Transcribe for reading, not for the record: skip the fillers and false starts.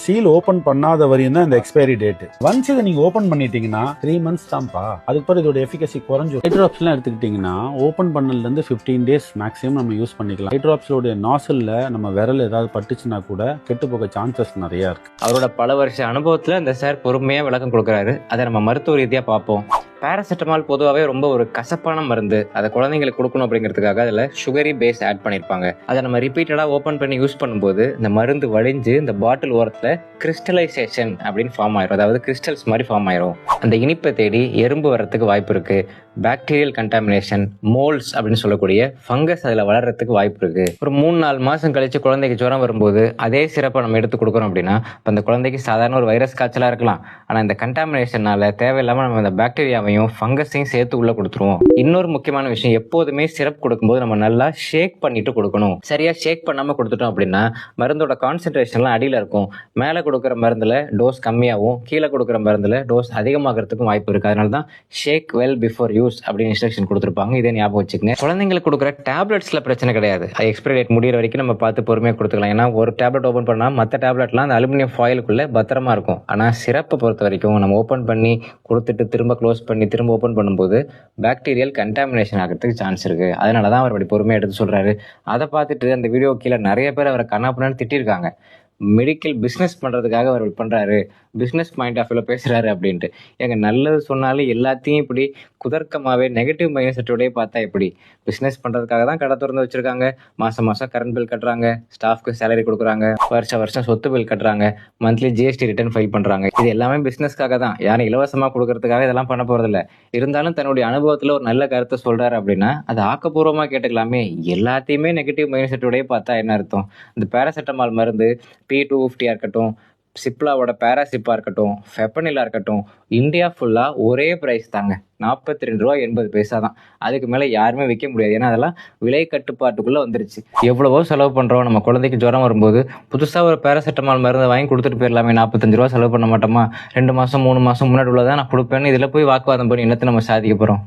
Seal open பண்ணாத வரையும் தான் இந்த எக்ஸ்பைரி டேட். ஒன்ஸ் இதை நீங்க ஓபன் பண்ணிட்டீங்கன்னா 3 months தான்ப்பா. அதுக்கப்புறம் இதோட எஃபிகசி குறைஞ்சிரும். ஐ ட்ராப்ஸ்லாம் எடுத்துக்கிட்டீங்கன்னா ஓபன் பண்ணல இருந்து 15 days மேக்ஸிமம் நம்ம யூஸ் பண்ணிக்கலாம். ஐ ட்ராப்ஸோட நாசல்ல நம்ம விரல் ஏதாவது பட்டுச்சுன்னா கூட கெட்டு போக சான்சஸ் நிறைய இருக்கு. அவரோட பல வருஷ அனுபவத்துல இந்த சார் பொறுமையா விளக்கம் கொடுக்குறாரு. அதை நம்ம மருத்துவ ரீதியா பார்ப்போம். பேராசிட்டமால் பொதுவாகவே ரொம்ப ஒரு கசப்பான மருந்து. அதை குழந்தைங்களுக்கு கொடுக்கணும் அப்படிங்கிறதுக்காக அதில் சுகரி பேஸ் ஆட் பண்ணியிருப்பாங்க. அதை நம்ம ரிப்பீட்டடாக ஓப்பன் பண்ணி யூஸ் பண்ணும்போது இந்த மருந்து வழிஞ்சு இந்த பாட்டில் ஓரத்தில் கிறிஸ்டலைசேஷன் அப்படின்னு ஃபார்ம் ஆயிரும். அதாவது கிறிஸ்டல்ஸ் மாதிரி ஃபார்ம் ஆயிரும். அந்த இனிப்பை தேடி எறும்பு வர்றதுக்கு வாய்ப்பு இருக்கு. பாக்டீரியல் கண்டாமினேஷன், மோல்ஸ் அப்படின்னு சொல்லக்கூடிய ஃபங்கஸ் அதில் வளர்றதுக்கு வாய்ப்பு இருக்கு. ஒரு 3-4 மாதம் கழிச்சு குழந்தைக்கு ஜுரம் வரும்போது அதே சிறப்பை நம்ம எடுத்து கொடுக்குறோம் அப்படின்னா அந்த குழந்தைக்கு சாதாரண ஒரு வைரஸ் காய்ச்சலாக இருக்கலாம். ஆனால் இந்த கண்டாமினேஷனால தேவையில்லாமல் நம்ம அந்த பாக்டீரியாவையும் ஃபங்கஸையும் சேர்த்து உள்ள கொடுத்துருவோம். இன்னொரு முக்கியமான விஷயம், எப்போதுமே சிரப் கொடுக்கும்போது நம்ம நல்லா ஷேக் பண்ணிட்டு கொடுக்கணும். சரியா ஷேக் பண்ணாமல் கொடுத்துட்டோம் அப்படின்னா மருந்தோட கான்சென்ட்ரேஷன்லாம் அடியில் இருக்கும். மேலே கொடுக்குற மருந்துல டோஸ் கம்மியாகவும் கீழே கொடுக்குற மருந்துல டோஸ் அதிகமாகிறதுக்கும் வாய்ப்பு இருக்கு. அதனால தான் ஷேக் வெல் பிஃபோர் யூஸ் அப்படின்னு இன்ஸ்ட்ரக்ஷன் கொடுத்துருப்பாங்க. இதே ஞாபகம் வச்சுக்கங்க. குழந்தைங்களுக்கு கொடுக்குற டேப்லெட்ஸ்ல பிரச்சனை கிடையாது. எக்ஸ்பைரி டேட் முடிகிற வரைக்கும் நம்ம பார்த்து பொறுமையாக கொடுத்துக்கலாம். ஏன்னா ஒரு டேப்லெட் ஓப்பன் பண்ணா மற்ற டேப்லெட்லாம் அந்த அலுமினியம் ஃபாயிலுக்குள்ள பத்திரமா இருக்கும். ஆனால் சிறப்பை பொறுத்த வரைக்கும் நம்ம ஓப்பன் பண்ணி கொடுத்துட்டு திரும்ப க்ளோஸ் பண்ணி திரும்ப ஓப்பன் பண்ணும்போது பாக்டீரியல் கண்டாமினேஷன் ஆகிறதுக்கு சான்ஸ் இருக்கு. அதனால தான் அவர் அப்படி பொறுமையாக எடுத்து சொல்றாரு. அதை பார்த்துட்டு அந்த வீடியோ கீழே நிறைய பேர் அவரை கண்ணாப்புனான்னு திட்டிருக்காங்க. மெடிக்கல் பிஸ்னஸ் பண்ணுறதுக்காக அவர் பண்ணுறாரு, பிஸ்னஸ் பாயிண்ட் ஆஃப் வியூவில் பேசுகிறாரு அப்படின்ட்டு. எங்க நல்லது சொன்னாலும் எல்லாத்தையும் இப்படி குதர்க்கமாகவே நெகட்டிவ் மைண்ட் செட்டோடய பார்த்தா எப்படி? பிஸ்னஸ் பண்ணுறதுக்காக தான் கடை திறந்து வச்சுருக்காங்க. மாதம் மாதம் கரண்ட் பில் கட்டுறாங்க, ஸ்டாஃப்க்கு சேலரி கொடுக்குறாங்க, வருஷம் சொத்து பில் கட்டுறாங்க, மந்த்லி ஜிஎஸ்டி ரிட்டர்ன் ஃபைல் பண்ணுறாங்க. இது எல்லாமே பிஸ்னஸ்க்காக தான். யாரும் இலவசமாக கொடுக்கறதுக்காக இதெல்லாம் பண்ண போகிறதில்ல. இருந்தாலும் தன்னுடைய அனுபவத்தில் ஒரு நல்ல கருத்தை சொல்கிறாரு அப்படின்னா அது ஆக்கப்பூர்வமாக கேட்டுக்கலாமே. எல்லாத்தையுமே நெகட்டிவ் மைண்ட் செட்டோடய பார்த்தா என்ன அர்த்தம்? இந்த பேராசிட்டமால் மருந்து P250 இருக்கட்டும், சிப்லாவோட பேராசிப்பா இருக்கட்டும், ஃபெப்பனிலா இருக்கட்டும், இந்தியா ஃபுல்லாக ஒரே ப்ரைஸ் தாங்க, 42 ரூபா 80 பைசா தான். அதுக்கு மேலே யாருமே விற்க முடியாது. ஏன்னா அதெல்லாம் விலை கட்டுப்பாட்டுக்குள்ளே வந்துருச்சு. எவ்வளவோ செலவு பண்ணுறோம். நம்ம குழந்தைக்கு ஜுரம் வரும்போது புதுசாக ஒரு பேராசிட்டமால் மருந்து வாங்கி கொடுத்துட்டு போயிடலாமே. 45 ரூபா செலவு பண்ண மாட்டோமா? 2 மாதம் 3 மாதம் முன்னாடி உள்ளதான் நான் கொடுப்பேன்னு இதில் போய் வாக்குவாதம் பண்ணி என்னத்தை நம்ம சாதிக்க போகிறோம்?